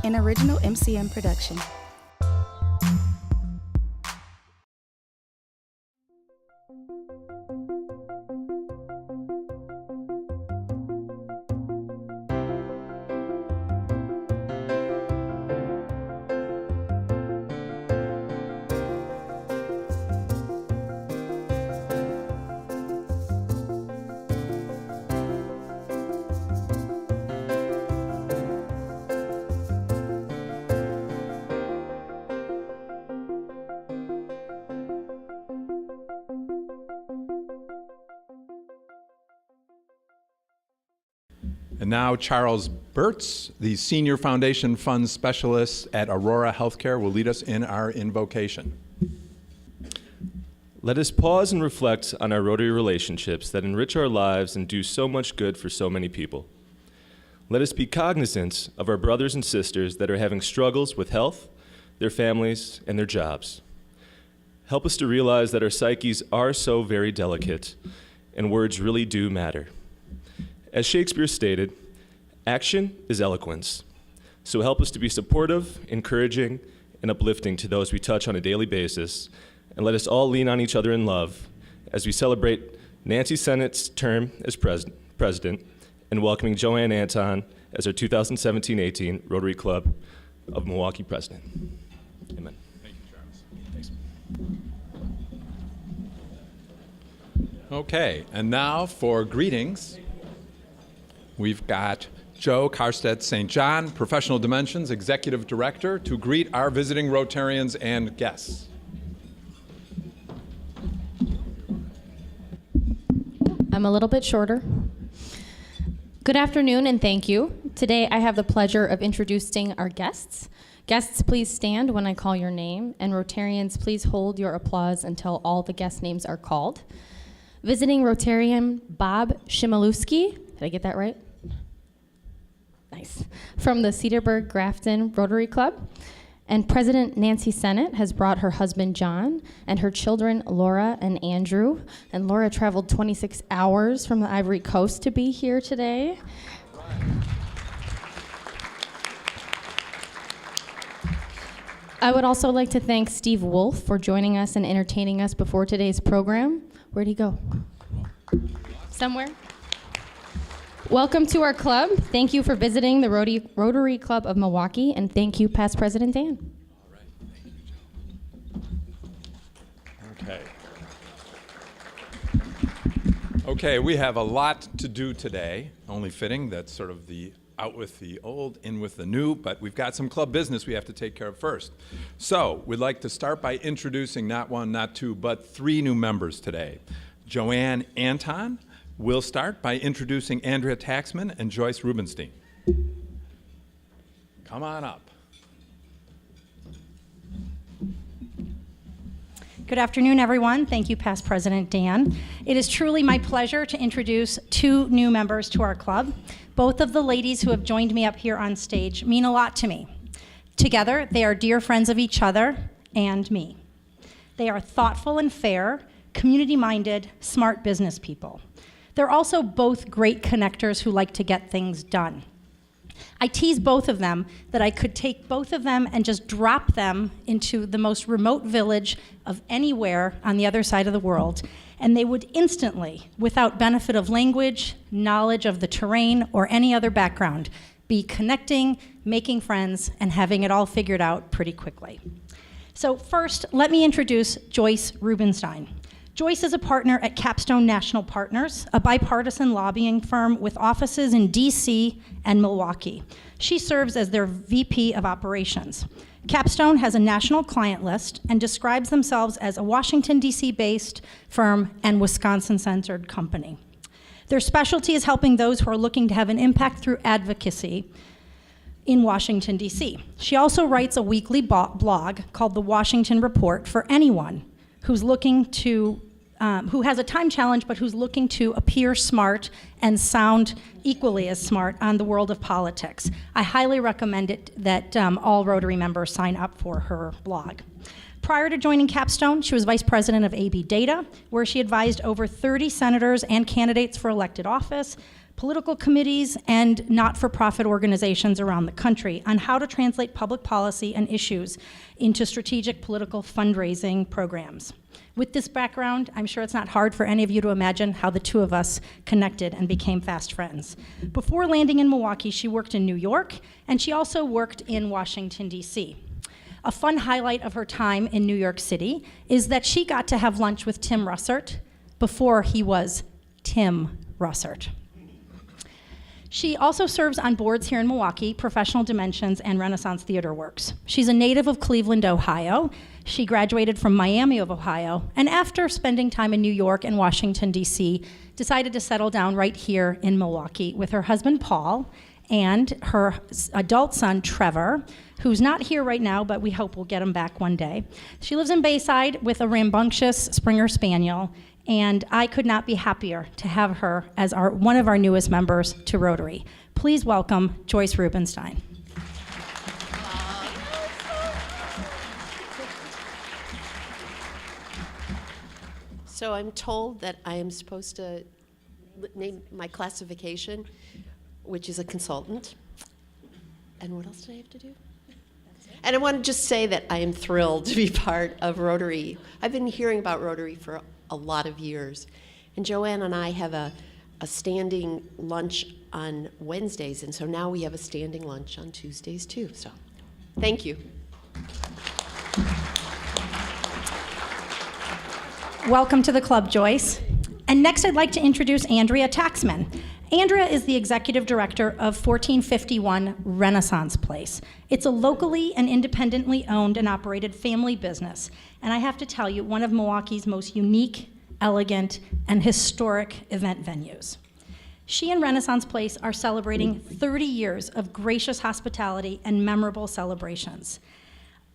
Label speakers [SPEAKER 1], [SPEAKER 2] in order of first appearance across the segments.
[SPEAKER 1] an original MCM production.
[SPEAKER 2] And now Charles Burtz, the Senior Foundation Fund Specialist at Aurora Healthcare, will lead us in our invocation.
[SPEAKER 3] Let us pause and reflect on our Rotary relationships that enrich our lives and do so much good for so many people. Let us be cognizant of our brothers and sisters that are having struggles with health, their families, and their jobs. Help us to realize that our psyches are so very delicate, and words really do matter. As Shakespeare stated, action is eloquence. So help us to be supportive, encouraging, and uplifting to those we touch on a daily basis, and let us all lean on each other in love as we celebrate Nancy Sennett's term as president and welcoming JoAnne Anton as our 2017-18 Rotary Club of Milwaukee President. Amen.
[SPEAKER 2] Thank you, Charles. Thanks. Okay, and now for greetings. We've got Joe Karstedt St. John, Professional Dimensions Executive Director, to greet our visiting Rotarians and guests.
[SPEAKER 4] I'm a little bit shorter. Good afternoon and thank you. Today I have the pleasure of introducing our guests. Guests, please stand when I call your name, and Rotarians, please hold your applause until all the guest names are called. Visiting Rotarian Bob Shimalewski, did I get that right? Nice. From the Cedarburg Grafton Rotary Club. And President Nancy Sennett has brought her husband John and her children Laura and Andrew. And Laura traveled 26 hours from the Ivory Coast to be here today. I would also like to thank Steve Wolf for joining us and entertaining us before today's program. Where'd he go? Somewhere? Welcome to our club. Thank you for visiting the Rotary Club of Milwaukee, and thank you, Past President Dan.
[SPEAKER 2] All right, thank you, Joe. Okay, we have a lot to do today. Only fitting, that's sort of the out with the old, in with the new, but we've got some club business we have to take care of first. So we'd like to start by introducing not one, not two, but three new members today. JoAnne Anton will start by introducing Andrea Taxman and Joyce Rubenstein. Come on up.
[SPEAKER 5] Good afternoon, everyone. Thank you, Past President Dan. It is truly my pleasure to introduce two new members to our club. Both of the ladies who have joined me up here on stage mean a lot to me. Together, they are dear friends of each other and me. They are thoughtful and fair, community-minded, smart business people. They're also both great connectors who like to get things done. I tease both of them that I could take both of them and just drop them into the most remote village of anywhere on the other side of the world, and they would instantly, without benefit of language, knowledge of the terrain, or any other background, be connecting, making friends, and having it all figured out pretty quickly. So first, let me introduce Joyce Rubenstein. Joyce is a partner at Capstone National Partners, a bipartisan lobbying firm with offices in DC and Milwaukee. She serves as their VP of Operations. Capstone has a national client list and describes themselves as a Washington, DC-based firm and Wisconsin-centered company. Their specialty is helping those who are looking to have an impact through advocacy in Washington, DC. She also writes a weekly blog called The Washington Report for anyone who's looking to who has a time challenge, but who's looking to appear smart and sound equally as smart on the world of politics. I highly recommend it that all Rotary members sign up for her blog. Prior to joining Capstone, she was vice president of AB Data, where she advised over 30 senators and candidates for elected office. political committees, and not-for-profit organizations around the country on how to translate public policy and issues into strategic political fundraising programs. With this background, I'm sure it's not hard for any of you to imagine how the two of us connected and became fast friends. Before landing in Milwaukee, she worked in New York, and she also worked in Washington, D.C. A fun highlight of her time in New York City is that she got to have lunch with Tim Russert before he was Tim Russert. She also serves on boards here in Milwaukee, Professional Dimensions and Renaissance Theater Works. She's a native of Cleveland, Ohio. She graduated from Miami of Ohio, and after spending time in New York and Washington, D.C., decided to settle down right here in Milwaukee with her husband, Paul, and her adult son, Trevor, who's not here right now, but we hope we'll get him back one day. She lives in Bayside with a rambunctious Springer Spaniel, and I could not be happier to have her as one of our newest members to Rotary. Please welcome Joyce Rubenstein.
[SPEAKER 6] So I'm told that I am supposed to name my classification, which is a consultant. And what else do I have to do? And I want to just say that I am thrilled to be part of Rotary. I've been hearing about Rotary for a lot of years. And JoAnne and I have a standing lunch on Wednesdays, and so now we have a standing lunch on Tuesdays too. So thank you.
[SPEAKER 5] Welcome to the club, Joyce. And next I'd like to introduce Andrea Taxman. Andrea is the executive director of 1451 Renaissance Place. It's a locally and independently owned and operated family business. And I have to tell you, one of Milwaukee's most unique, elegant, and historic event venues. She and Renaissance Place are celebrating 30 years of gracious hospitality and memorable celebrations.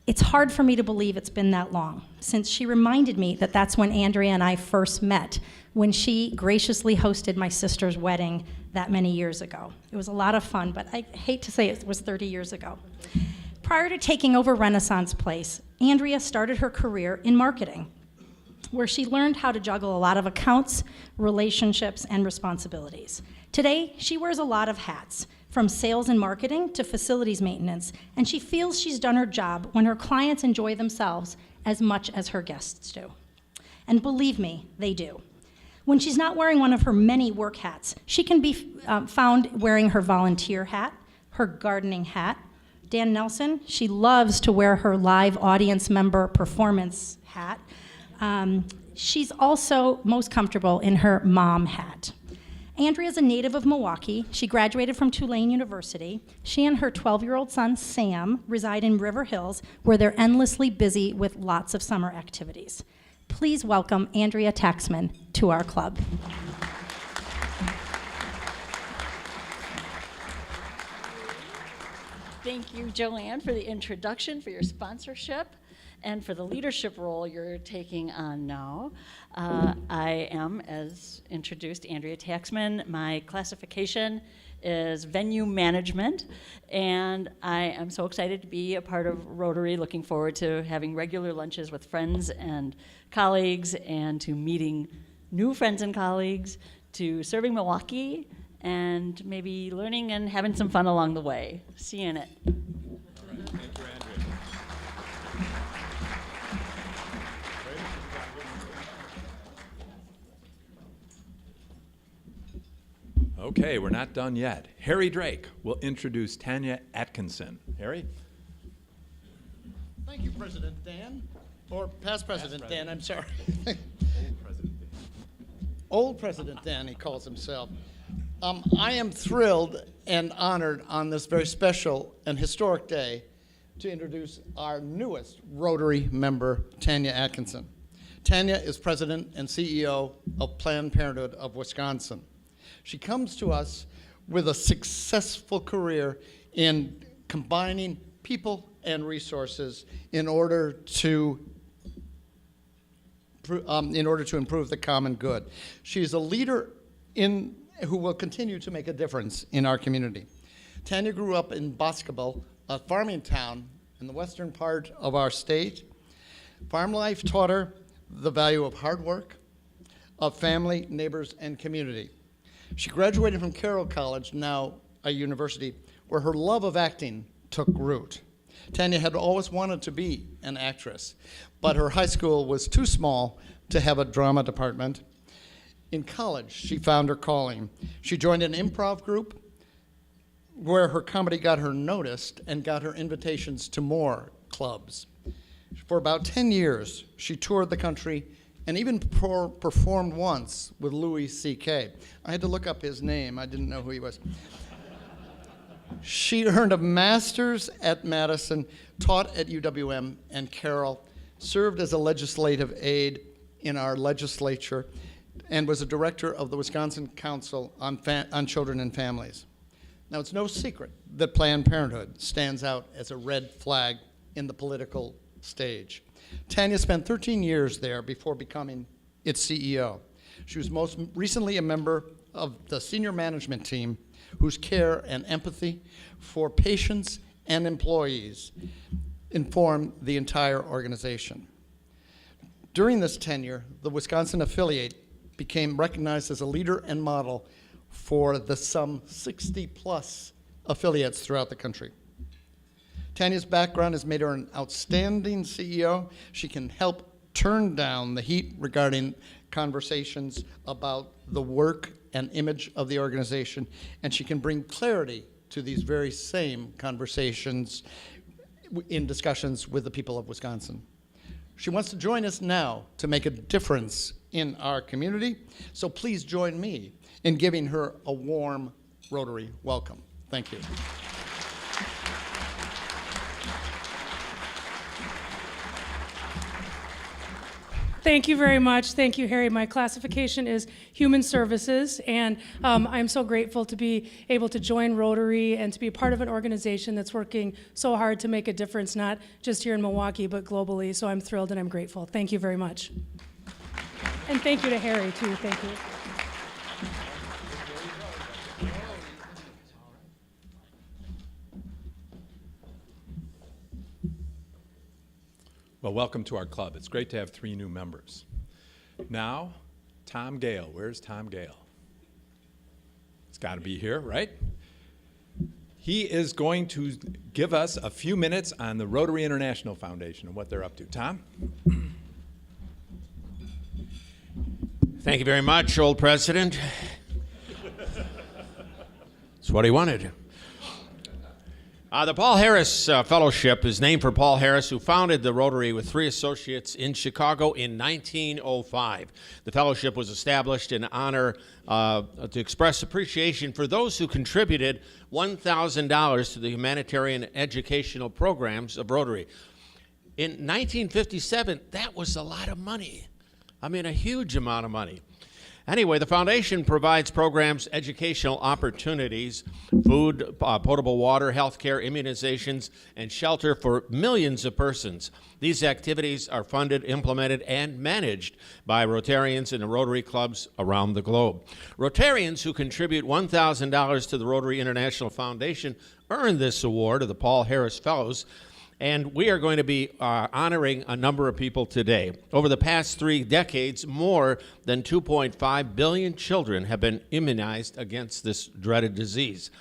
[SPEAKER 5] It's hard for me to believe it's been that long, since she reminded me that that's when Andrea and I first met, when she graciously hosted my sister's wedding that many years ago. It was a lot of fun, but I hate to say it was 30 years ago. Prior to taking over Renaissance Place, Andrea started her career in marketing, where she learned how to juggle a lot of accounts, relationships, and responsibilities. Today, she wears a lot of hats, from sales and marketing to facilities maintenance, and she feels she's done her job when her clients enjoy themselves as much as her guests do. And believe me, they do. When she's not wearing one of her many work hats, she can be found wearing her volunteer hat, her gardening hat. Dan Nelson, she loves to wear her live audience member performance hat. She's also most comfortable in her mom hat. Andrea is a native of Milwaukee. She graduated from Tulane University. She and her 12-year-old son, Sam, reside in River Hills, where they're endlessly busy with lots of summer activities. Please welcome Andrea Taxman to our club.
[SPEAKER 7] Thank you, JoAnne, for the introduction, for your sponsorship, and for the leadership role you're taking on now. I am, as introduced, Andrea Taxman. My classification is venue management, and I am so excited to be a part of Rotary, looking forward to having regular lunches with friends and colleagues, and to meeting new friends and colleagues, to serving Milwaukee, and maybe learning and having some fun along the way. See you in it.
[SPEAKER 2] Thank you, Andrea. Okay, we're not done yet. Harry Drake will introduce Tanya Atkinson. Harry?
[SPEAKER 8] Thank you, President Dan, or past President Dan, I'm sorry.
[SPEAKER 2] Old President Dan.
[SPEAKER 8] Old President Dan, he calls himself. I am thrilled and honored on this very special and historic day to introduce our newest Rotary member, Tanya Atkinson. Tanya is President and CEO of Planned Parenthood of Wisconsin. She comes to us with a successful career in combining people and resources in order to improve the common good. She's a leader who will continue to make a difference in our community. Tanya grew up in Boscobel, a farming town in the western part of our state. Farm life taught her the value of hard work, of family, neighbors, and community. She graduated from Carroll College, now a university, where her love of acting took root. Tanya had always wanted to be an actress, but her high school was too small to have a drama department. In college, she found her calling. She joined an improv group where her comedy got her noticed and got her invitations to more clubs. For about 10 years, she toured the country and even performed once with Louis C.K. I had to look up his name. I didn't know who he was. She earned a master's at Madison, taught at UWM and Carroll, served as a legislative aide in our legislature, and was a director of the Wisconsin Council on Children and Families. Now, it's no secret that Planned Parenthood stands out as a red flag in the political stage. Tanya spent 13 years there before becoming its CEO. She was most recently a member of the senior management team whose care and empathy for patients and employees inform the entire organization. During this tenure, the Wisconsin affiliate became recognized as a leader and model for the some 60-plus affiliates throughout the country. Tanya's background has made her an outstanding CEO. She can help turn down the heat regarding conversations about the work and image of the organization, and she can bring clarity to these very same conversations in discussions with the people of Wisconsin. She wants to join us now to make a difference in our community, so please join me in giving her a warm Rotary welcome. Thank you.
[SPEAKER 9] Thank you very much. Thank you, Harry. My classification is Human Services, and I'm so grateful to be able to join Rotary and to be part of an organization that's working so hard to make a difference, not just here in Milwaukee, but globally. So I'm thrilled and I'm grateful. Thank you very much. And thank you to Harry, too. Thank you.
[SPEAKER 2] Well, welcome to our club. It's great to have 3 new members. Now, Tom Gale. Where's Tom Gale? It's got to be here, right? He is going to give us a few minutes on the Rotary International Foundation and what they're up to. Tom?
[SPEAKER 10] Thank you very much, old president. That's what he wanted. The Paul Harris Fellowship is named for Paul Harris, who founded the Rotary with 3 associates in Chicago in 1905. The fellowship was established in honor to express appreciation for those who contributed $1,000 to the humanitarian educational programs of Rotary. In 1957, that was a lot of money. I mean, a huge amount of money. Anyway, the foundation provides programs, educational opportunities, food, potable water, health care, immunizations, and shelter for millions of persons. These activities are funded, implemented, and managed by Rotarians in the Rotary clubs around the globe. Rotarians who contribute $1,000 to the Rotary International Foundation earn this award of the Paul Harris Fellows. And we are going to be honoring a number of people today. Over the past 3 decades, more than 2.5 billion children have been immunized against this dreaded disease.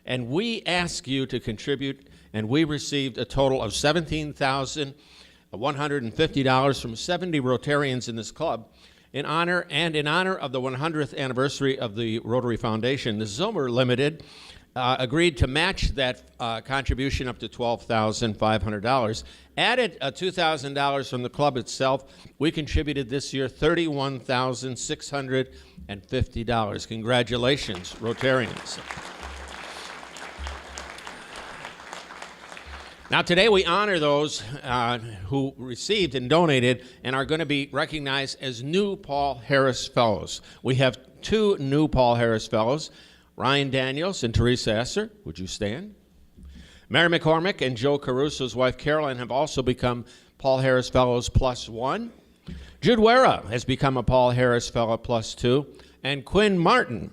[SPEAKER 10] And we ask you to contribute, and we received a total of $17,150 from 70 Rotarians in this club. In honor of the 100th anniversary of the Rotary Foundation, the Zomer Limited agreed to match that contribution up to $12,500. Added $2,000 from the club itself, we contributed this year $31,650. Congratulations, Rotarians. Now today we honor those who received and donated and are going to be recognized as new Paul Harris Fellows. We have 2 new Paul Harris Fellows. Ryan Daniels and Teresa Esser, would you stand? Mary McCormick and Joe Caruso's wife Carolyn have also become Paul Harris Fellows +1. Jude Wera has become a Paul Harris Fellow +2. And Quinn Martin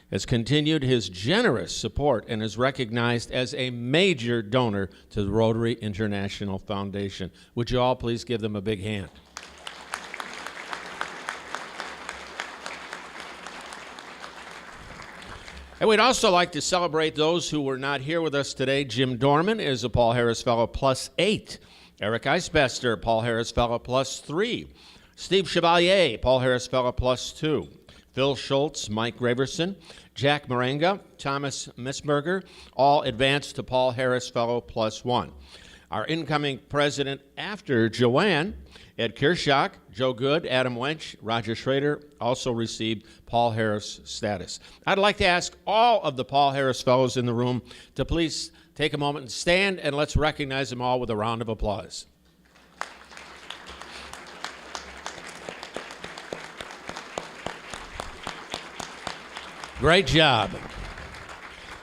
[SPEAKER 10] has continued his generous support and is recognized as a major donor to the Rotary International Foundation. Would you all please give them a big hand? And we'd also like to celebrate those who were not here with us today. Jim Dorman is a Paul Harris Fellow +8. Eric Eisbester, Paul Harris Fellow +3. Steve Chevalier, Paul Harris Fellow +2. Phil Schultz, Mike Graverson, Jack Marenga, Thomas Missberger, all advanced to Paul Harris Fellow +1. Our incoming president after JoAnne, Ed Kirschak, Joe Good, Adam Wench, Roger Schrader also received Paul Harris status. I'd like to ask all of the Paul Harris Fellows in the room to please take a moment and stand, and let's recognize them all with a round of applause. Great job.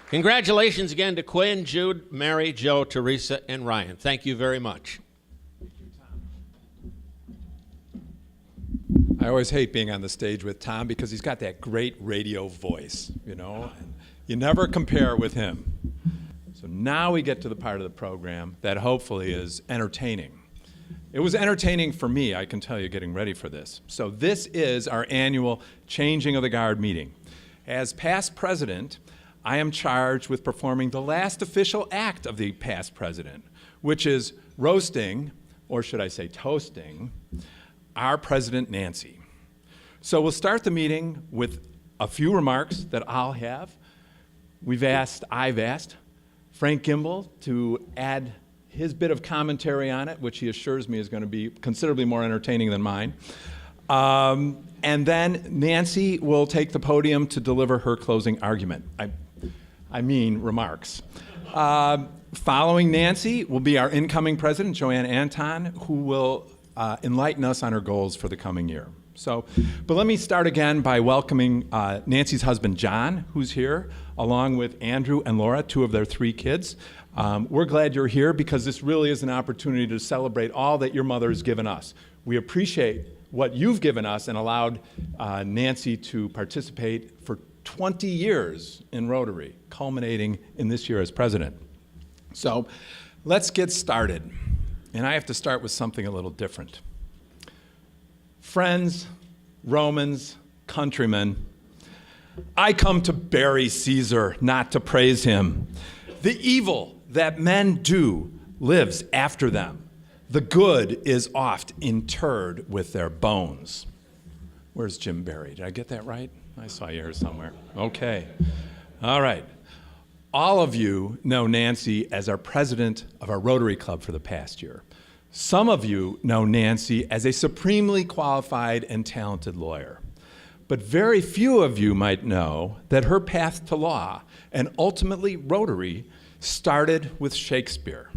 [SPEAKER 10] Congratulations again to Quinn, Jude, Mary, Joe, Teresa, and Ryan. Thank you very much.
[SPEAKER 2] I always hate being on the stage with Tom because he's got that great radio voice, you know. And you never compare with him. So now we get to the part of the program that hopefully is entertaining. It was entertaining for me, I can tell you, getting ready for this. So this is our annual Changing of the Guard meeting. As past president, I am charged with performing the last official act of the past president, which is roasting, or should I say toasting, our President Nancy. So we'll start the meeting with a few remarks that I'll have. I've asked Frank Gimbel to add his bit of commentary on it, which he assures me is going to be considerably more entertaining than mine. And then Nancy will take the podium to deliver her closing argument. I mean remarks. Following Nancy will be our incoming president, JoAnne Anton, who will enlighten us on her goals for the coming year. But let me start again by welcoming Nancy's husband, John, who's here, along with Andrew and Laura, 2 of their 3 kids. We're glad you're here because this really is an opportunity to celebrate all that your mother has given us. We appreciate what you've given us and allowed Nancy to participate for 20 years in Rotary, culminating in this year as president. So let's get started. And I have to start with something a little different. Friends, Romans, countrymen, I come to bury Caesar, not to praise him. The evil that men do lives after them. The good is oft interred with their bones. Where's Jim buried? Did I get that right? I saw you here somewhere. Okay. All right. All of you know Nancy as our president of our Rotary Club for the past year. Some of you know Nancy as a supremely qualified and talented lawyer. But very few of you might know that her path to law and ultimately Rotary started with Shakespeare.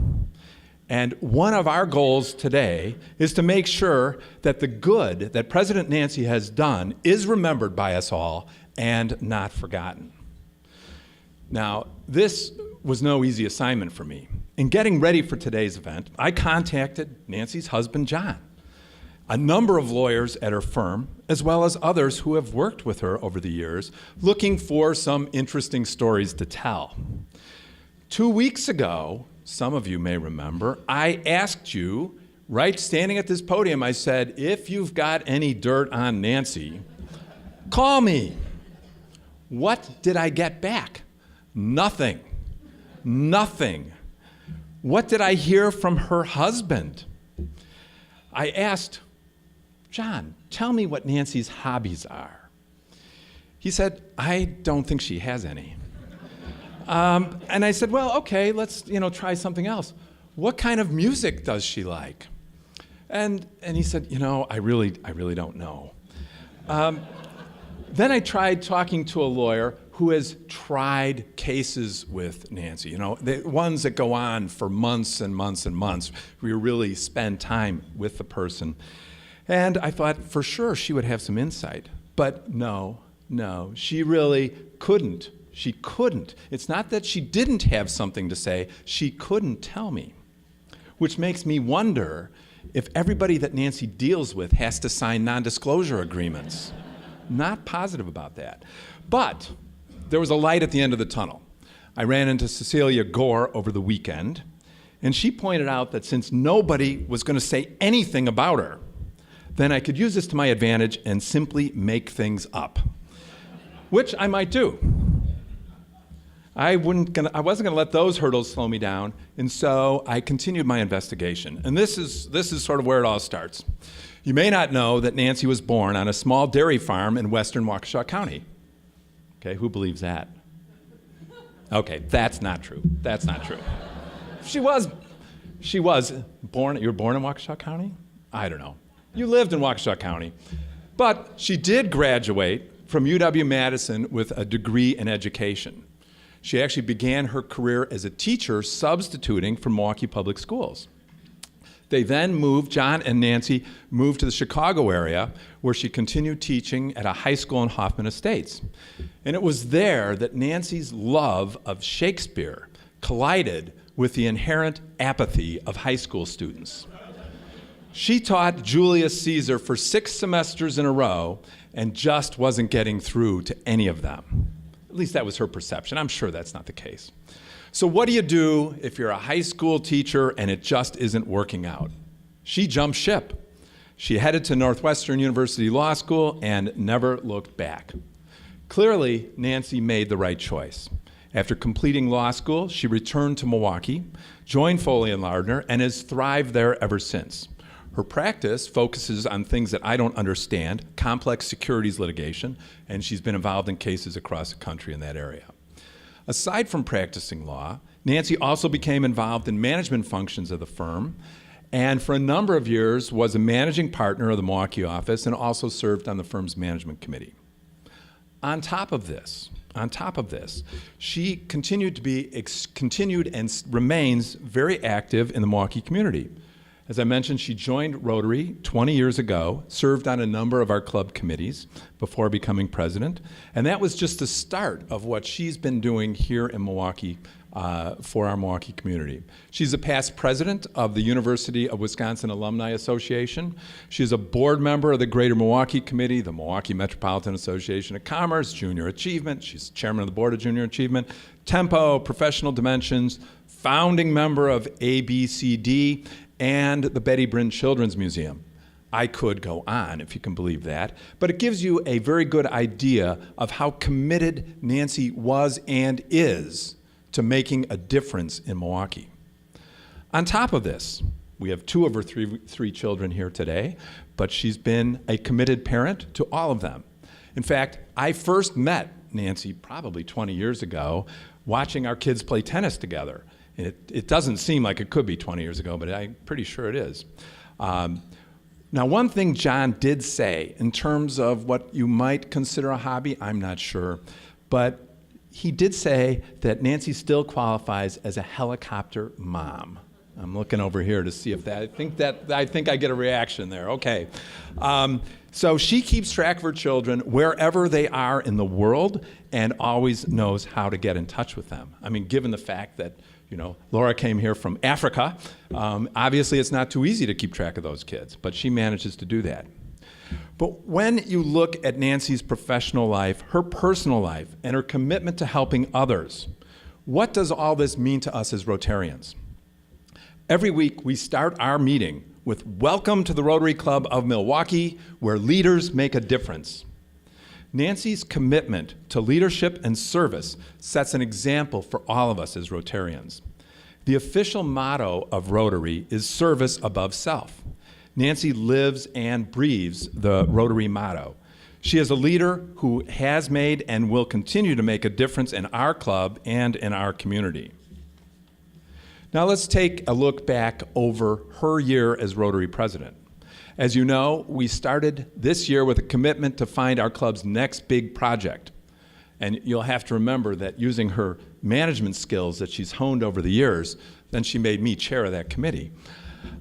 [SPEAKER 2] And one of our goals today is to make sure that the good that President Nancy has done is remembered by us all and not forgotten. Now, this was no easy assignment for me. In getting ready for today's event, I contacted Nancy's husband, John, a number of lawyers at her firm, as well as others who have worked with her over the years, looking for some interesting stories to tell. 2 weeks ago, some of you may remember, I asked you, right standing at this podium, I said, if you've got any dirt on Nancy, call me. What did I get back? Nothing. Nothing. What did I hear from her husband? I asked, John, tell me what Nancy's hobbies are. He said, I don't think she has any. And I said, well, okay, let's try something else. What kind of music does she like? And he said, I really don't know. Then I tried talking to a lawyer who has tried cases with Nancy, the ones that go on for months and months and months, where you really spend time with the person. And I thought for sure she would have some insight. But no, she really couldn't. She couldn't. It's not that she didn't have something to say, she couldn't tell me. Which makes me wonder if everybody that Nancy deals with has to sign non-disclosure agreements. Not positive about that. But there was a light at the end of the tunnel. I ran into Cecilia Gore over the weekend, and she pointed out that since nobody was going to say anything about her, then I could use this to my advantage and simply make things up, which I might do. I wasn't gonna let those hurdles slow me down, and so I continued my investigation. And this is sort of where it all starts. You may not know that Nancy was born on a small dairy farm in western Waukesha County. Okay, who believes that? Okay, that's not true. That's not true. She was born, you were born in Waukesha County? I don't know. You lived in Waukesha County. But she did graduate from UW-Madison with a degree in education. She actually began her career as a teacher substituting for Milwaukee Public Schools. They then moved, John and Nancy moved to the Chicago area where she continued teaching at a high school in Hoffman Estates. And it was there that Nancy's love of Shakespeare collided with the inherent apathy of high school students. She taught Julius Caesar for 6 semesters in a row and just wasn't getting through to any of them. At least that was her perception. I'm sure that's not the case. So what do you do if you're a high school teacher and it just isn't working out? She jumped ship. She headed to Northwestern University Law School and never looked back. Clearly, Nancy made the right choice. After completing law school, she returned to Milwaukee, joined Foley & Lardner, and has thrived there ever since. Her practice focuses on things that I don't understand, complex securities litigation, and she's been involved in cases across the country in that area. Aside from practicing law, Nancy also became involved in management functions of the firm, and for a number of years was a managing partner of the Milwaukee office and also served on the firm's management committee. On top of this, she continued and remains very active in the Milwaukee community. As I mentioned, she joined Rotary 20 years ago, served on a number of our club committees before becoming president, and that was just the start of what she's been doing here in Milwaukee for our Milwaukee community. She's a past president of the University of Wisconsin Alumni Association. She's a board member of the Greater Milwaukee Committee, the Milwaukee Metropolitan Association of Commerce, Junior Achievement. She's chairman of the board of Junior Achievement, Tempo, Professional Dimensions, founding member of ABCD, and the Betty Bryn Children's Museum. I could go on, if you can believe that, but it gives you a very good idea of how committed Nancy was and is to making a difference in Milwaukee. On top of this, we have 2 of her three children here today, but she's been a committed parent to all of them. In fact, I first met Nancy probably 20 years ago watching our kids play tennis together. It doesn't seem like it could be 20 years ago, but I'm pretty sure it is. Now, one thing John did say in terms of what you might consider a hobby, I'm not sure, but he did say that Nancy still qualifies as a helicopter mom. I'm looking over here to see if I think I get a reaction there. Okay. So she keeps track of her children wherever they are in the world and always knows how to get in touch with them. I mean, given the fact that Laura came here from Africa. Obviously, it's not too easy to keep track of those kids, but she manages to do that. But when you look at Nancy's professional life, her personal life, and her commitment to helping others, what does all this mean to us as Rotarians? Every week, we start our meeting with "Welcome to the Rotary Club of Milwaukee, where leaders make a difference." Nancy's commitment to leadership and service sets an example for all of us as Rotarians. The official motto of Rotary is service above self. Nancy lives and breathes the Rotary motto. She is a leader who has made and will continue to make a difference in our club and in our community. Now let's take a look back over her year as Rotary president. As you know, we started this year with a commitment to find our club's next big project. And you'll have to remember that using her management skills that she's honed over the years, then she made me chair of that committee.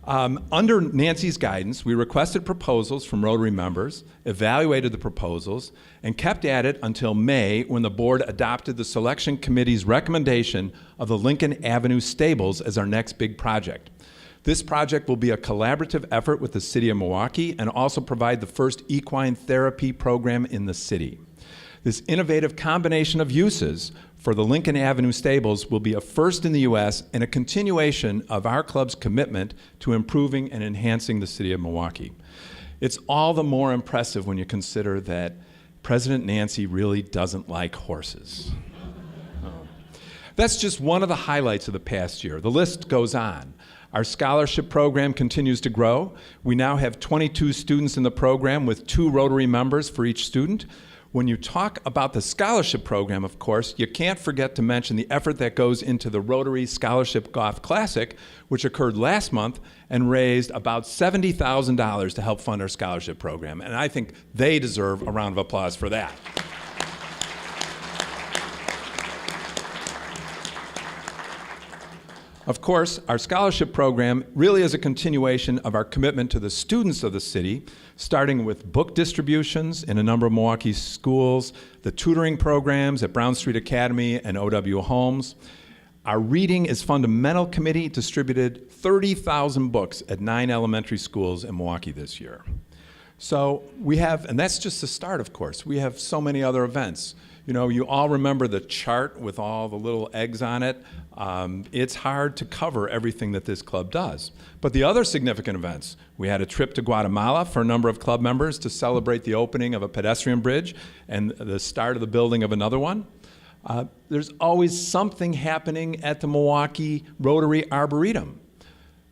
[SPEAKER 2] Under Nancy's guidance, we requested proposals from Rotary members, evaluated the proposals, and kept at it until May when the board adopted the selection committee's recommendation of the Lincoln Avenue Stables as our next big project. This project will be a collaborative effort with the City of Milwaukee and also provide the first equine therapy program in the city. This innovative combination of uses for the Lincoln Avenue Stables will be a first in the U.S. and a continuation of our club's commitment to improving and enhancing the City of Milwaukee. It's all the more impressive when you consider that President Nancy really doesn't like horses. That's just one of the highlights of the past year. The list goes on. Our scholarship program continues to grow. We now have 22 students in the program with 2 Rotary members for each student. When you talk about the scholarship program, of course, you can't forget to mention the effort that goes into the Rotary Scholarship Golf Classic, which occurred last month and raised about $70,000 to help fund our scholarship program. And I think they deserve a round of applause for that. Of course, our scholarship program really is a continuation of our commitment to the students of the city, starting with book distributions in a number of Milwaukee schools, the tutoring programs at Brown Street Academy and OW Holmes. Our Reading is Fundamental Committee distributed 30,000 books at 9 elementary schools in Milwaukee this year. So we have, and that's just the start, of course, we have so many other events. You know, you all remember the chart with all the little eggs on it. It's hard to cover everything that this club does. But the other significant events, we had a trip to Guatemala for a number of club members to celebrate the opening of a pedestrian bridge and the start of the building of another one. There's always something happening at the Milwaukee Rotary Arboretum.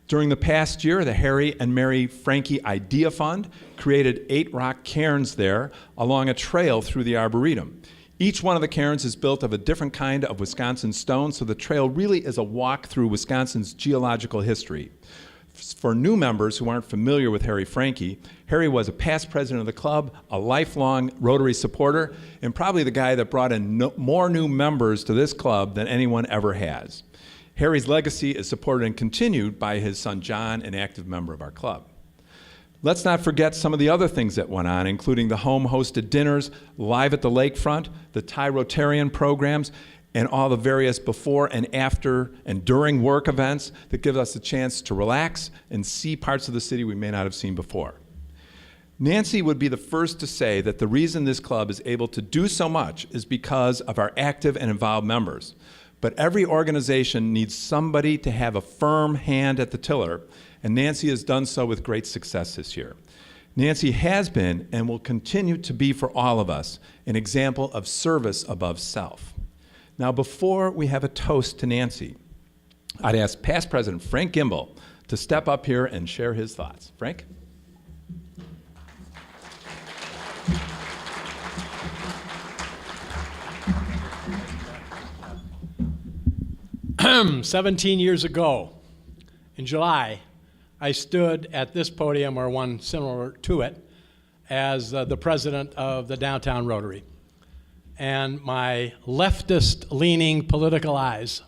[SPEAKER 2] During the past year, the Harry and Mary Franke Idea Fund created 8 rock cairns there along a trail through the Arboretum. Each one of the cairns is built of a different kind of Wisconsin stone, so the trail really is a walk through Wisconsin's geological history. For new members who aren't familiar with Harry Franke, Harry was a past president of the club, a lifelong Rotary supporter, and probably the guy that brought in more new members to this club than anyone ever has. Harry's legacy is supported and continued by his son John, an active member of our club. Let's not forget some of the other things that went on, including the home-hosted dinners, live at the lakefront, the Thai Rotarian programs, and all the various before and after and during work events that give us a chance to relax and see parts of the city we may not have seen before. Nancy would be the first to say that the reason this club is able to do so much is because of our active and involved members. But every organization needs somebody to have a firm hand at the tiller, and Nancy has done so with great success this year. Nancy has been and will continue to be for all of us an example of service above self. Now, before we have a toast to Nancy, I'd ask past President Frank Gimbel to step up here and share his thoughts. Frank?
[SPEAKER 11] 17 years ago, in July, I stood at this podium, or one similar to it, as the president of the Downtown Rotary. And my leftist-leaning political eyes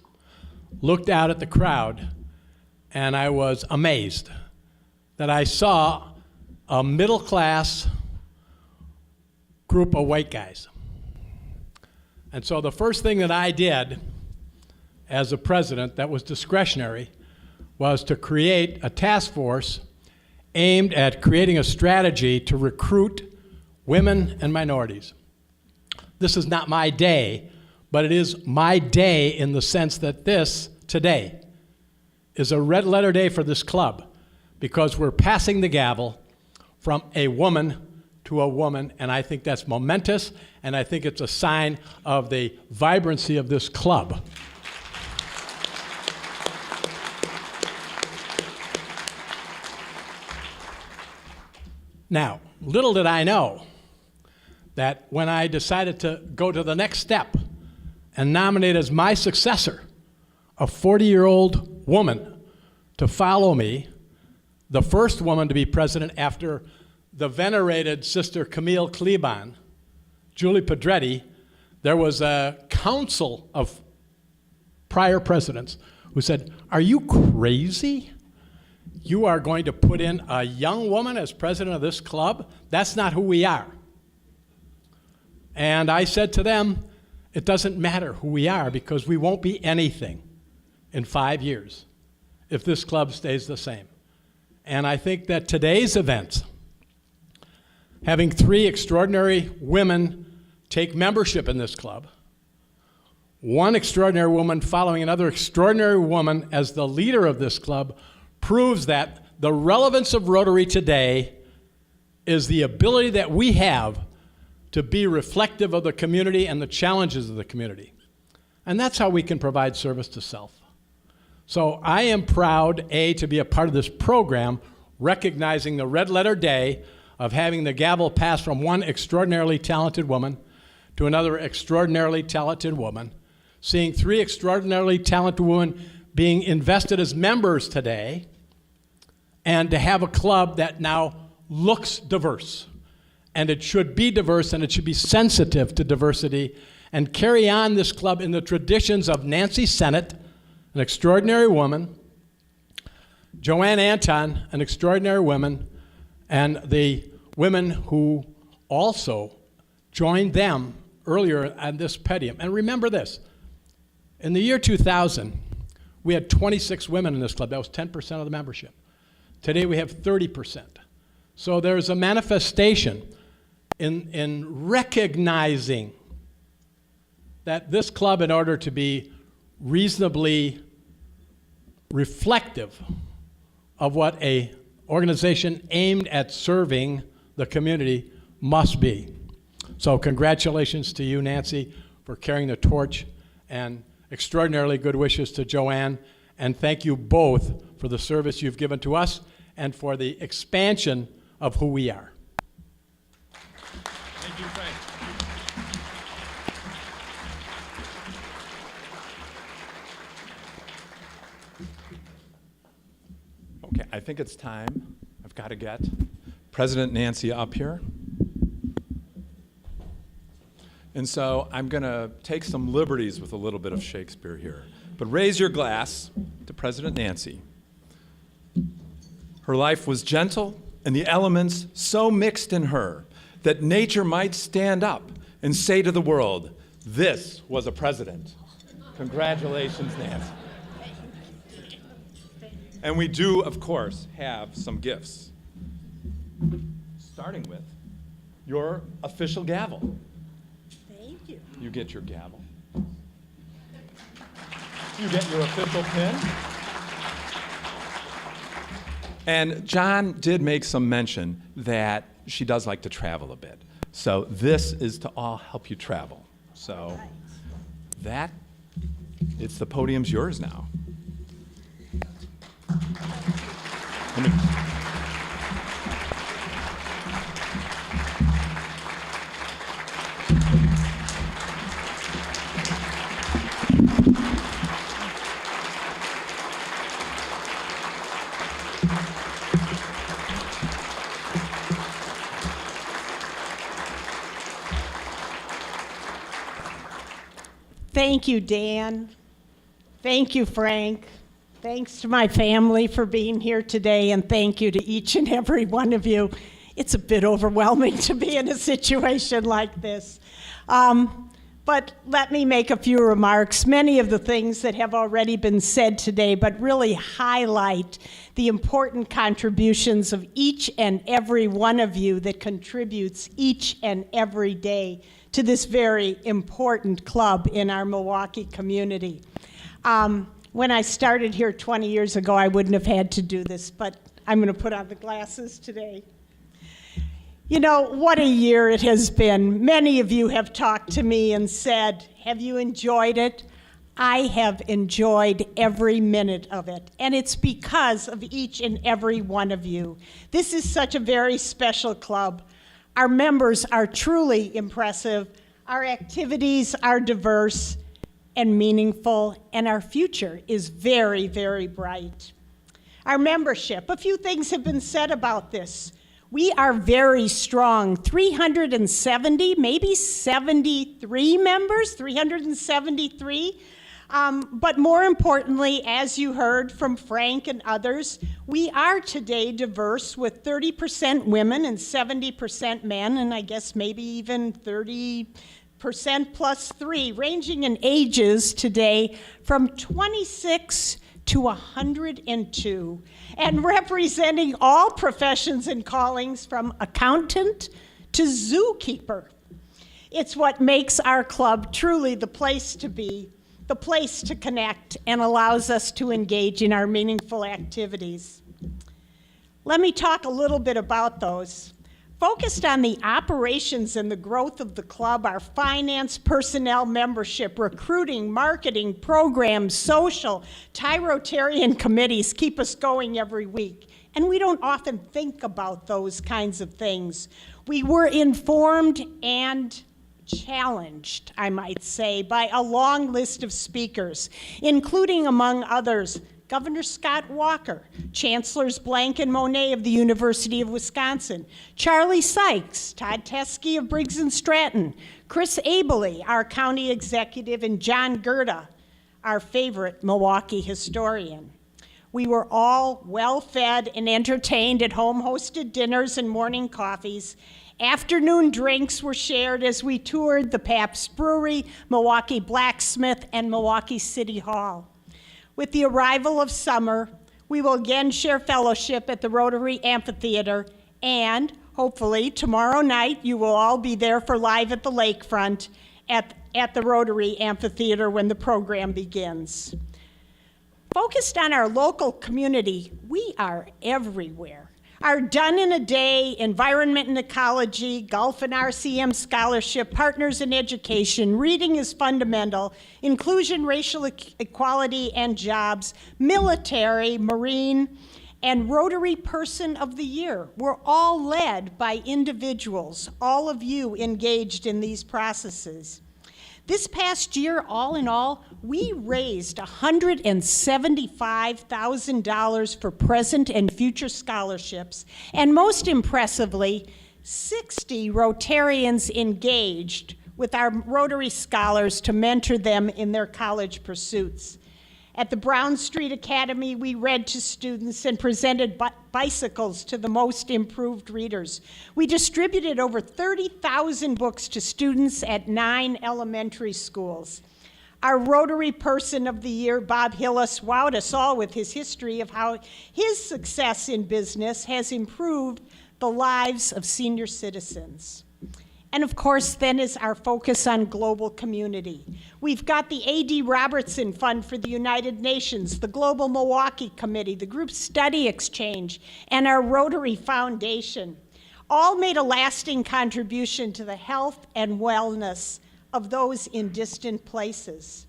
[SPEAKER 11] looked out at the crowd, and I was amazed that I saw a middle-class group of white guys. And so the first thing that I did as a president that was discretionary was to create a task force aimed at creating a strategy to recruit women and minorities. This is not my day, but it is my day in the sense that this, today, is a red letter day for this club because we're passing the gavel from a woman to a woman, and I think that's momentous, and I think it's a sign of the vibrancy of this club. Now, little did I know that when I decided to go to the next step and nominate as my successor a 40-year-old woman to follow me, the first woman to be president after the venerated Sister Camille Kleban, Julie Pedretti, there was a council of prior presidents who said, "Are you crazy? You are going to put in a young woman as president of this club? That's not who we are." And I said to them, it doesn't matter who we are because we won't be anything in 5 years if this club stays the same. And I think that today's events, having 3 extraordinary women take membership in this club, one extraordinary woman following another extraordinary woman as the leader of this club, proves that the relevance of Rotary today is the ability that we have to be reflective of the community and the challenges of the community. And that's how we can provide service to self. So I am proud, to be a part of this program, recognizing the red letter day of having the gavel pass from one extraordinarily talented woman to another extraordinarily talented woman, seeing 3 extraordinarily talented women being invested as members today, and to have a club that now looks diverse. And it should be diverse, and it should be sensitive to diversity, and carry on this club in the traditions of Nancy Sennett, an extraordinary woman, JoAnne Anton, an extraordinary woman, and the women who also joined them earlier on this podium. And remember this, in the year 2000, we had 26 women in this club. That was 10% of the membership. Today we have 30%. So there's a manifestation in recognizing that this club, in order to be reasonably reflective of what a organization aimed at serving the community must be. So congratulations to you, Nancy, for carrying the torch, and extraordinarily good wishes to JoAnne, and thank you both for the service you've given to us and for the expansion of who we are. Thank you, Frank.
[SPEAKER 2] Okay, I think it's time. I've got to get President Nancy up here. And so I'm going to take some liberties with a little bit of Shakespeare here. But raise your glass to President Nancy. Her life was gentle, and the elements so mixed in her that nature might stand up and say to the world, "This was a president." Congratulations, Nancy. And we do, of course, have some gifts. Starting with your official gavel.
[SPEAKER 12] Thank you.
[SPEAKER 2] You get your gavel. You get your official pin. And John did make some mention that she does like to travel a bit. So this is to all help you travel. So the podium's yours now.
[SPEAKER 12] Thank you, Dan. Thank you, Frank. Thanks to my family for being here today, and thank you to each and every one of you. It's a bit overwhelming to be in a situation like this. But let me make a few remarks, many of the things that have already been said today, but really highlight the important contributions of each and every one of you that contributes each and every day to this very important club in our Milwaukee community. When I started here 20 years ago, I wouldn't have had to do this, but I'm going to put on the glasses today. You know, what a year it has been. Many of you have talked to me and said, "Have you enjoyed it?" I have enjoyed every minute of it, and it's because of each and every one of you. This is such a very special club. Our members are truly impressive. Our activities are diverse and meaningful, and our future is very, very bright. Our membership, a few things have been said about this. We are very strong, 370, maybe 73 members, 373. But more importantly, as you heard from Frank and others, we are today diverse with 30% women and 70% men, and I guess maybe even 30% plus 3, ranging in ages today from 26 to 102, and representing all professions and callings from accountant to zookeeper. It's what makes our club truly the place to be, the place to connect, and allows us to engage in our meaningful activities. Let me talk a little bit about those. Focused on the operations and the growth of the club, our finance, personnel, membership, recruiting, marketing, programs, social, Rotarian committees keep us going every week. And we don't often think about those kinds of things. We were informed and challenged, I might say, by a long list of speakers, including, among others, Governor Scott Walker, Chancellors Blank and Monet of the University of Wisconsin, Charlie Sykes, Todd Teskey of Briggs & Stratton, Chris Abele, our county executive, and John Gerda, our favorite Milwaukee historian. We were all well-fed and entertained at home-hosted dinners and morning coffees. Afternoon drinks were shared as we toured the Pabst Brewery, Milwaukee Blacksmith, and Milwaukee City Hall. With the arrival of summer, we will again share fellowship at the Rotary Amphitheater, and hopefully tomorrow night you will all be there for Live at the Lakefront at the Rotary Amphitheater when the program begins. Focused on our local community, we are everywhere. Our Done in a Day, Environment and Ecology, Golf and RCM Scholarship, Partners in Education, Reading is Fundamental, Inclusion, Racial Equality and Jobs, Military, Marine, and Rotary Person of the Year were all led by individuals, all of you engaged in these processes. This past year, all in all, we raised $175,000 for present and future scholarships, and most impressively, 60 Rotarians engaged with our Rotary Scholars to mentor them in their college pursuits. At the Brown Street Academy, we read to students and presented bicycles to the most improved readers. We distributed over 30,000 books to students at 9 elementary schools. Our Rotary Person of the Year, Bob Hillis, wowed us all with his history of how his success in business has improved the lives of senior citizens. And of course, then is our focus on global community. We've got the A.D. Robertson Fund for the United Nations, the Global Milwaukee Committee, the Group Study Exchange, and our Rotary Foundation. All made a lasting contribution to the health and wellness of those in distant places.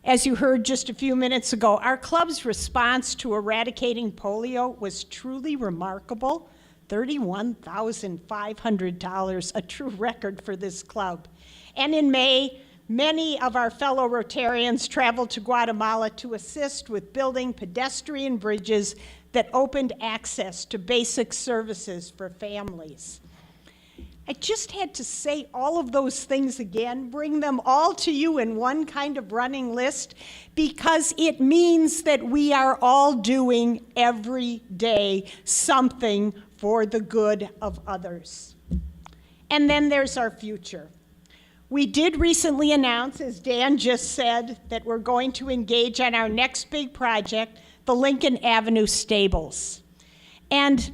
[SPEAKER 12] As you heard just a few minutes ago, our club's response to eradicating polio was truly remarkable. $31,500, a true record for this club. And in May, many of our fellow Rotarians traveled to Guatemala to assist with building pedestrian bridges that opened access to basic services for families. I just had to say all of those things again, bring them all to you in one kind of running list, because it means that we are all doing every day something for the good of others. And then there's our future. We did recently announce, as Dan just said, that we're going to engage on our next big project, the Lincoln Avenue Stables. And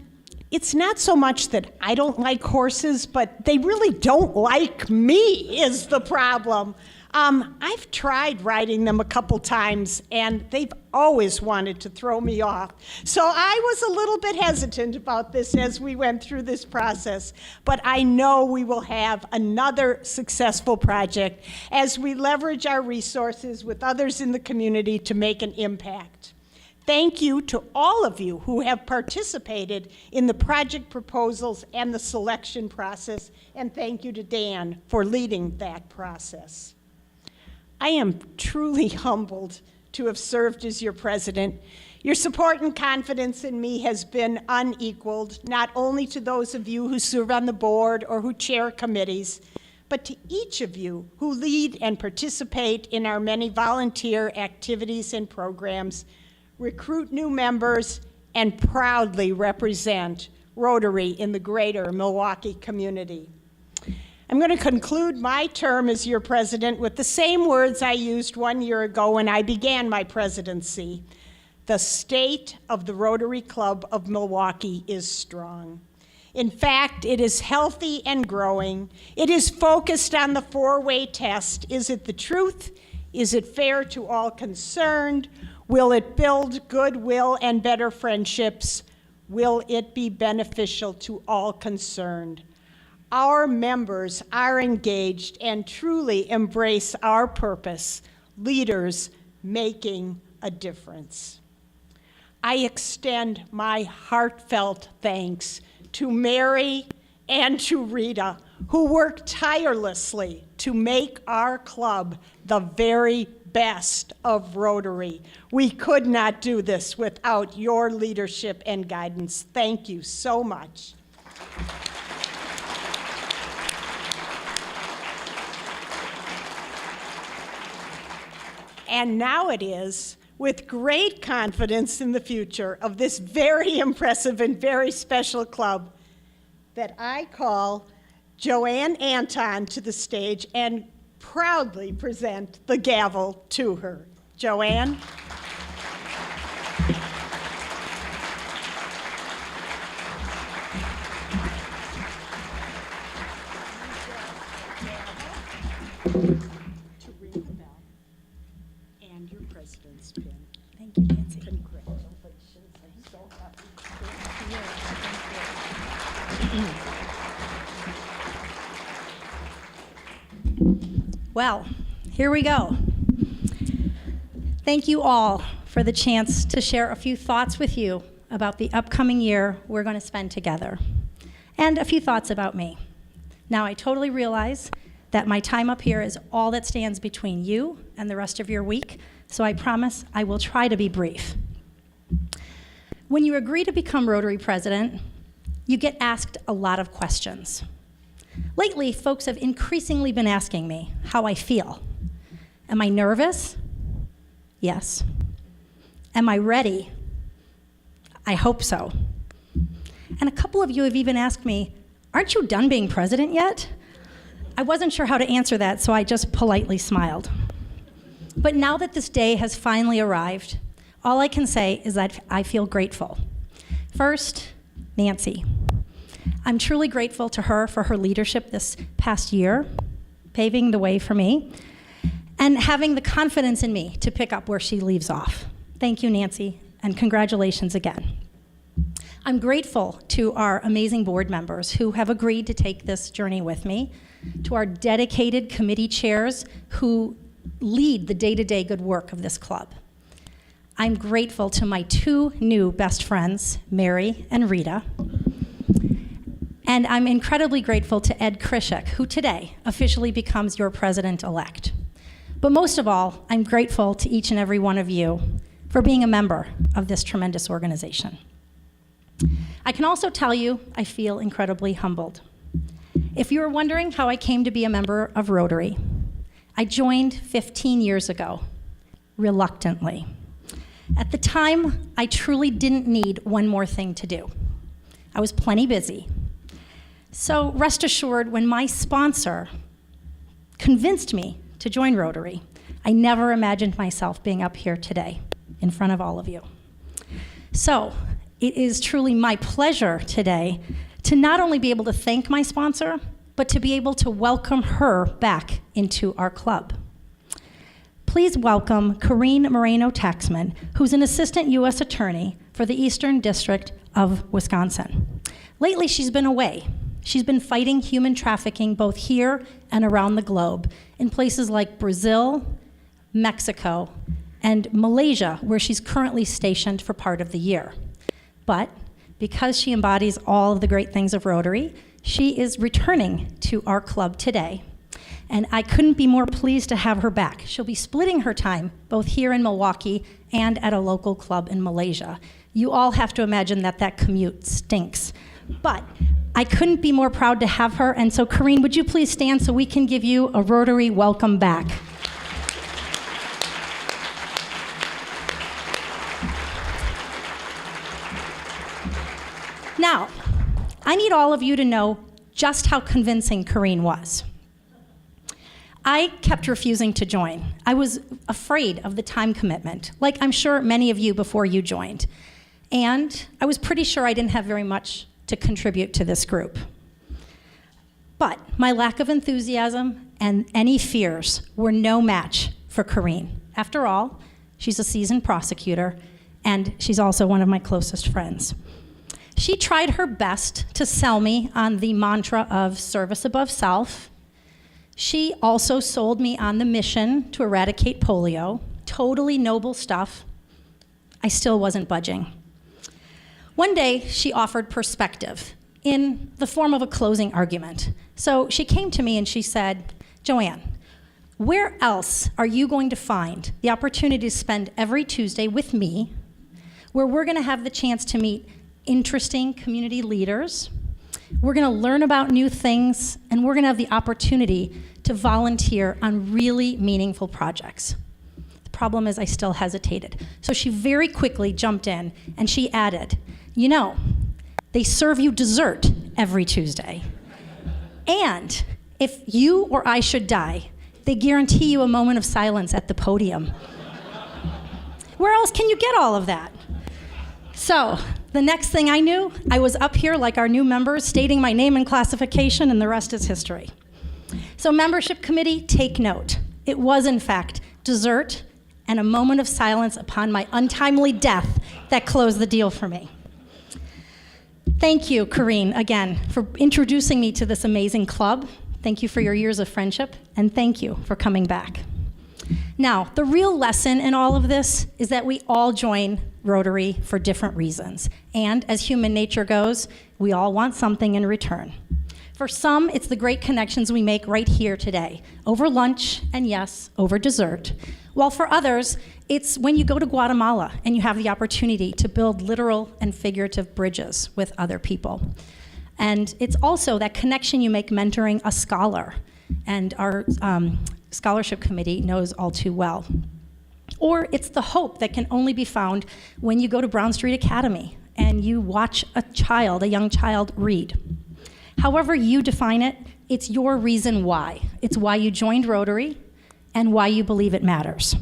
[SPEAKER 12] it's not so much that I don't like horses, but they really don't like me is the problem. I've tried riding them a couple times, and they've always wanted to throw me off. So I was a little bit hesitant about this as we went through this process, but I know we will have another successful project as we leverage our resources with others in the community to make an impact. Thank you to all of you who have participated in the project proposals and the selection process, and thank you to Dan for leading that process. I am truly humbled to have served as your president. Your support and confidence in me has been unequaled, not only to those of you who serve on the board or who chair committees, but to each of you who lead and participate in our many volunteer activities and programs, recruit new members, and proudly represent Rotary in the greater Milwaukee community. I'm going to conclude my term as your president with the same words I used 1 year ago when I began my presidency. The state of the Rotary Club of Milwaukee is strong. In fact, it is healthy and growing. It is focused on the four-way test. Is it the truth? Is it fair to all concerned? Will it build goodwill and better friendships? will it be beneficial to all concerned. Our members are engaged and truly embrace our purpose, leaders making a difference. I extend my heartfelt thanks to Mary and to Rita, who work tirelessly to make our club the very best of Rotary. We could not do this without your leadership and guidance. Thank you so much. And now it is with great confidence in the future of this very impressive and very special club that I call JoAnne Anton to the stage and proudly present the gavel to her. JoAnne. To ring the bell and your president's pin.
[SPEAKER 5] Thank you, Nancy.
[SPEAKER 12] Congratulations. I'm so happy.
[SPEAKER 5] Well, here we go. Thank you all for the chance to share a few thoughts with you about the upcoming year we're going to spend together, and a few thoughts about me. Now, I totally realize that my time up here is all that stands between you and the rest of your week, so I promise I will try to be brief. When you agree to become Rotary President, you get asked a lot of questions. Lately, folks have increasingly been asking me how I feel. Am I nervous? Yes. Am I ready? I hope so. And a couple of you have even asked me, aren't you done being president yet? I wasn't sure how to answer that, so I just politely smiled. But now that this day has finally arrived, all I can say is that I feel grateful. First, Nancy. I'm truly grateful to her for her leadership this past year, paving the way for me, and having the confidence in me to pick up where she leaves off. Thank you, Nancy, and congratulations again. I'm grateful to our amazing board members who have agreed to take this journey with me, to our dedicated committee chairs who lead the day-to-day good work of this club. I'm grateful to my two new best friends, Mary and Rita. And I'm incredibly grateful to Ed Krishik, who today officially becomes your president-elect. But most of all, I'm grateful to each and every one of you for being a member of this tremendous organization. I can also tell you I feel incredibly humbled. If you were wondering how I came to be a member of Rotary, I joined 15 years ago, reluctantly. At the time, I truly didn't need one more thing to do. I was plenty busy. So rest assured, when my sponsor convinced me to join Rotary, I never imagined myself being up here today in front of all of you. So it is truly my pleasure today to not only be able to thank my sponsor, but to be able to welcome her back into our club. Please welcome Corrine Moreno-Taxman, who's an assistant U.S. attorney for the Eastern District of Wisconsin. Lately, she's been away. She's been fighting human trafficking both here and around the globe in places like Brazil, Mexico, and Malaysia, where she's currently stationed for part of the year. But because she embodies all of the great things of Rotary, she is returning to our club today. And I couldn't be more pleased to have her back. She'll be splitting her time both here in Milwaukee and at a local club in Malaysia. You all have to imagine that that commute stinks. But I couldn't be more proud to have her, and so Corrine, would you please stand so we can give you a Rotary welcome back. Now, I need all of you to know just how convincing Corrine was. I kept refusing to join. I was afraid of the time commitment, like I'm sure many of you before you joined. And I was pretty sure I didn't have very much to contribute to this group. But my lack of enthusiasm and any fears were no match for Corrine. After all, she's a seasoned prosecutor, and she's also one of my closest friends. She tried her best to sell me on the mantra of service above self. She also sold me on the mission to eradicate polio. Totally noble stuff. I still wasn't budging. One day, she offered perspective in the form of a closing argument. So she came to me and she said, JoAnne, where else are you going to find the opportunity to spend every Tuesday with me, where we're going to have the chance to meet interesting community leaders, we're going to learn about new things, and we're going to have the opportunity to volunteer on really meaningful projects? The problem is I still hesitated. So she very quickly jumped in and she added, you know, they serve you dessert every Tuesday. And if you or I should die, they guarantee you a moment of silence at the podium. Where else can you get all of that? So the next thing I knew, I was up here like our new members, stating my name and classification, and the rest is history. So membership committee, take note. It was, in fact, dessert and a moment of silence upon my untimely death that closed the deal for me. Thank you, Corrine, again, for introducing me to this amazing club. Thank you for your years of friendship, and thank you for coming back. Now, the real lesson in all of this is that we all join Rotary for different reasons. And as human nature goes, we all want something in return. For some, it's the great connections we make right here today, over lunch, and yes, over dessert. While for others, it's when you go to Guatemala and you have the opportunity to build literal and figurative bridges with other people. And it's also that connection you make mentoring a scholar, and our scholarship committee knows all too well. Or it's the hope that can only be found when you go to Brown Street Academy and you watch a young child read. However you define it, it's your reason why. It's why you joined Rotary and why you believe it matters.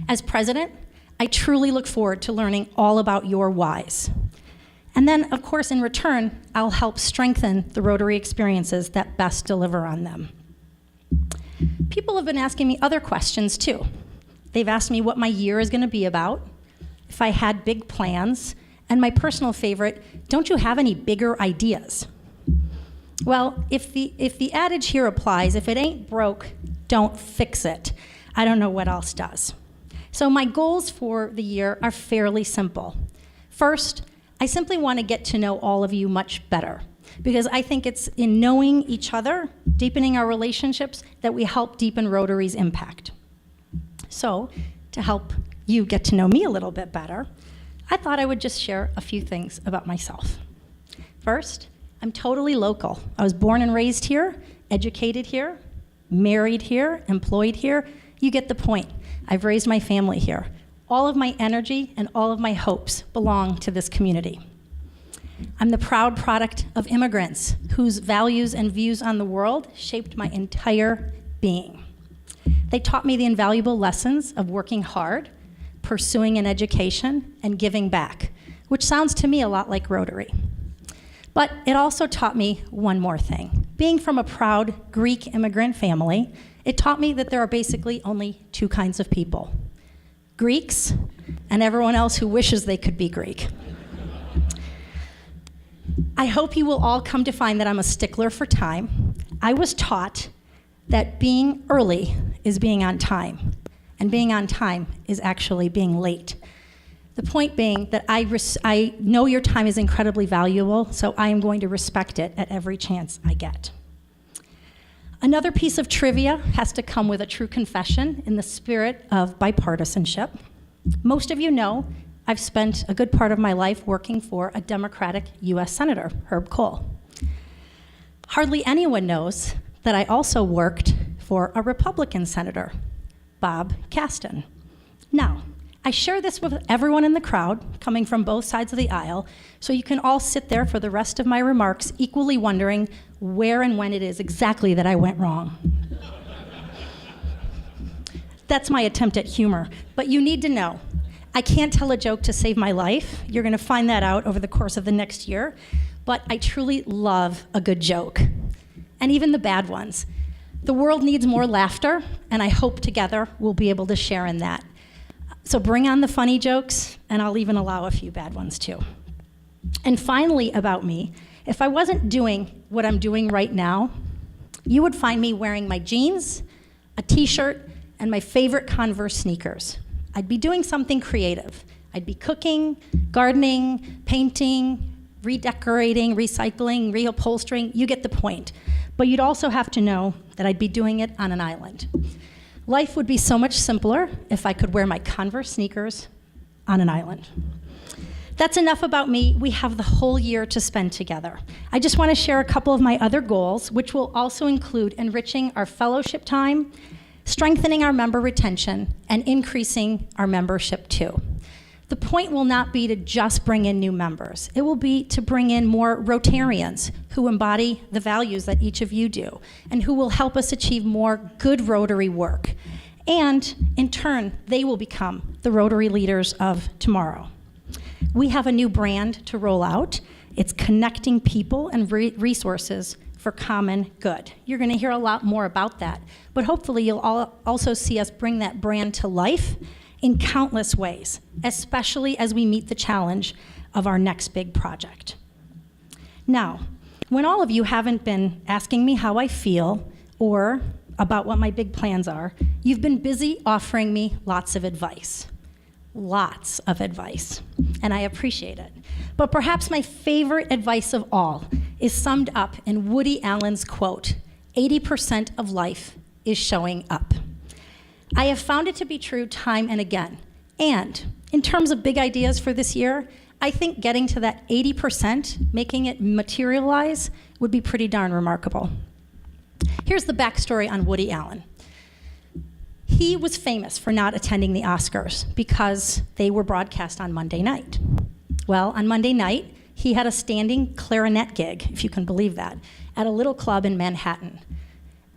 [SPEAKER 5] As president, I truly look forward to learning all about your whys. And then, of course, in return, I'll help strengthen the Rotary experiences that best deliver on them. People have been asking me other questions, too. They've asked me what my year is going to be about, if I had big plans, and my personal favorite, don't you have any bigger ideas? Well, if the adage here applies, if it ain't broke, don't fix it. I don't know what else does. So my goals for the year are fairly simple. First, I simply want to get to know all of you much better, because I think it's in knowing each other, deepening our relationships, that we help deepen Rotary's impact. So, to help you get to know me a little bit better, I thought I would just share a few things about myself. First, I'm totally local. I was born and raised here, educated here, married here, employed here. You get the point. I've raised my family here. All of my energy and all of my hopes belong to this community. I'm the proud product of immigrants whose values and views on the world shaped my entire being. They taught me the invaluable lessons of working hard, pursuing an education, and giving back, which sounds to me a lot like Rotary. But it also taught me one more thing. Being from a proud Greek immigrant family, it taught me that there are basically only two kinds of people: Greeks and everyone else who wishes they could be Greek. I hope you will all come to find that I'm a stickler for time. I was taught that being early is being on time, and being on time is actually being late. The point being that I know your time is incredibly valuable, so I am going to respect it at every chance I get. Another piece of trivia has to come with a true confession in the spirit of bipartisanship. Most of you know I've spent a good part of my life working for a Democratic U.S. Senator, Herb Kohl. Hardly anyone knows that I also worked for a Republican Senator, Bob Caston. Now, I share this with everyone in the crowd, coming from both sides of the aisle, so you can all sit there for the rest of my remarks equally wondering where and when it is exactly that I went wrong. That's my attempt at humor, but you need to know, I can't tell a joke to save my life. You're gonna find that out over the course of the next year, but I truly love a good joke, and even the bad ones. The world needs more laughter, and I hope together we'll be able to share in that. So bring on the funny jokes, and I'll even allow a few bad ones too. And finally, about me, if I wasn't doing what I'm doing right now, you would find me wearing my jeans, a t-shirt, and my favorite Converse sneakers. I'd be doing something creative. I'd be cooking, gardening, painting, redecorating, recycling, reupholstering. You get the point. But you'd also have to know that I'd be doing it on an island. Life would be so much simpler if I could wear my Converse sneakers on an island. That's enough about me. We have the whole year to spend together. I just want to share a couple of my other goals, which will also include enriching our fellowship time, strengthening our member retention, and increasing our membership too. The point will not be to just bring in new members. It will be to bring in more Rotarians who embody the values that each of you do and who will help us achieve more good Rotary work. And in turn, they will become the Rotary leaders of tomorrow. We have a new brand to roll out. It's connecting people and resources for common good. You're going to hear a lot more about that, but hopefully you'll also see us bring that brand to life in countless ways, especially as we meet the challenge of our next big project. Now, when all of you haven't been asking me how I feel or about what my big plans are, you've been busy offering me lots of advice. Lots of advice, and I appreciate it. But perhaps my favorite advice of all is summed up in Woody Allen's quote, 80% of life is showing up. I have found it to be true time and again. And in terms of big ideas for this year, I think getting to that 80%, making it materialize, would be pretty darn remarkable. Here's the backstory on Woody Allen. He was famous for not attending the Oscars because they were broadcast on Monday night. Well, on Monday night, he had a standing clarinet gig, if you can believe that, at a little club in Manhattan.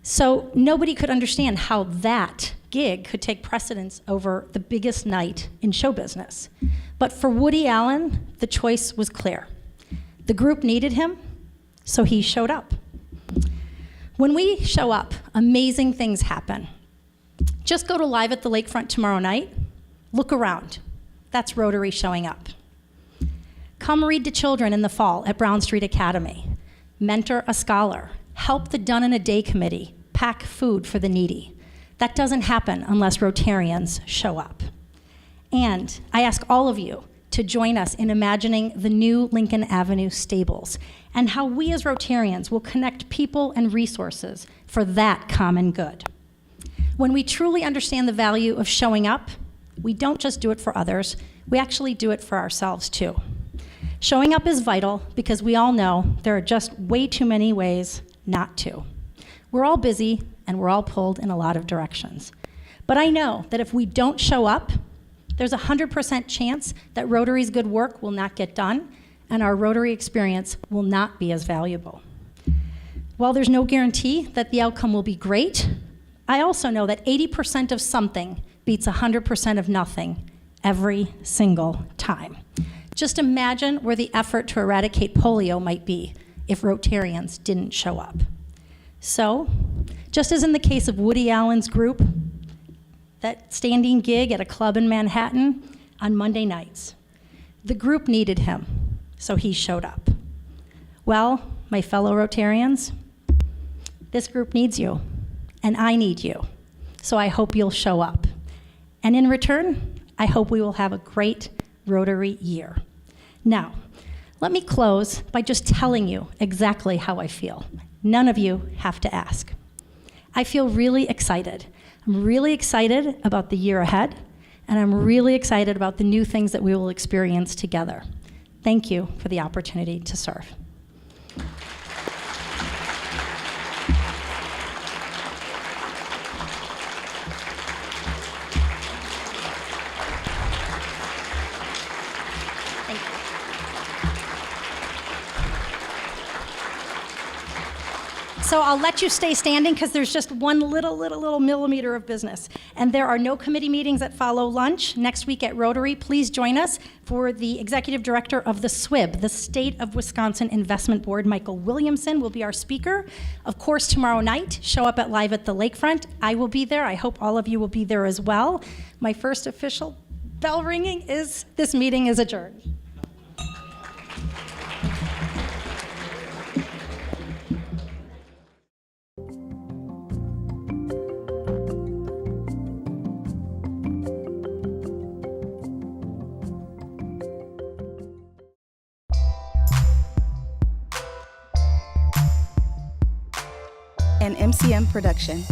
[SPEAKER 5] So nobody could understand how that gig could take precedence over the biggest night in show business. But for Woody Allen, the choice was clear. The group needed him, so he showed up. When we show up, amazing things happen. Just go to Live at the Lakefront tomorrow night. Look around. That's Rotary showing up. Come read to children in the fall at Brown Street Academy. Mentor a scholar. Help the Done in a Day committee. Pack food for the needy. That doesn't happen unless Rotarians show up. And I ask all of you to join us in imagining the new Lincoln Avenue stables and how we as Rotarians will connect people and resources for that common good. When we truly understand the value of showing up, we don't just do it for others, we actually do it for ourselves too. Showing up is vital because we all know there are just way too many ways not to. We're all busy and we're all pulled in a lot of directions. But I know that if we don't show up, there's a 100% chance that Rotary's good work will not get done and our Rotary experience will not be as valuable. While there's no guarantee that the outcome will be great, I also know that 80% of something beats 100% of nothing every single time. Just imagine where the effort to eradicate polio might be if Rotarians didn't show up. So, just as in the case of Woody Allen's group, that standing gig at a club in Manhattan on Monday nights, the group needed him, so he showed up. Well, my fellow Rotarians, this group needs you. And I need you. So I hope you'll show up. And in return, I hope we will have a great Rotary year. Now, let me close by just telling you exactly how I feel. None of you have to ask. I feel really excited. I'm really excited about the year ahead, and I'm really excited about the new things that we will experience together. Thank you for the opportunity to serve. So I'll let you stay standing because there's just one little millimeter of business. And there are no committee meetings that follow lunch. Next week at Rotary, please join us for the Executive Director of the SWIB, the State of Wisconsin Investment Board. Michael Williamson will be our speaker. Of course, tomorrow night, show up at Live at the Lakefront. I will be there. I hope all of you will be there as well. My first official bell ringing is this meeting is adjourned.
[SPEAKER 1] an MCM production.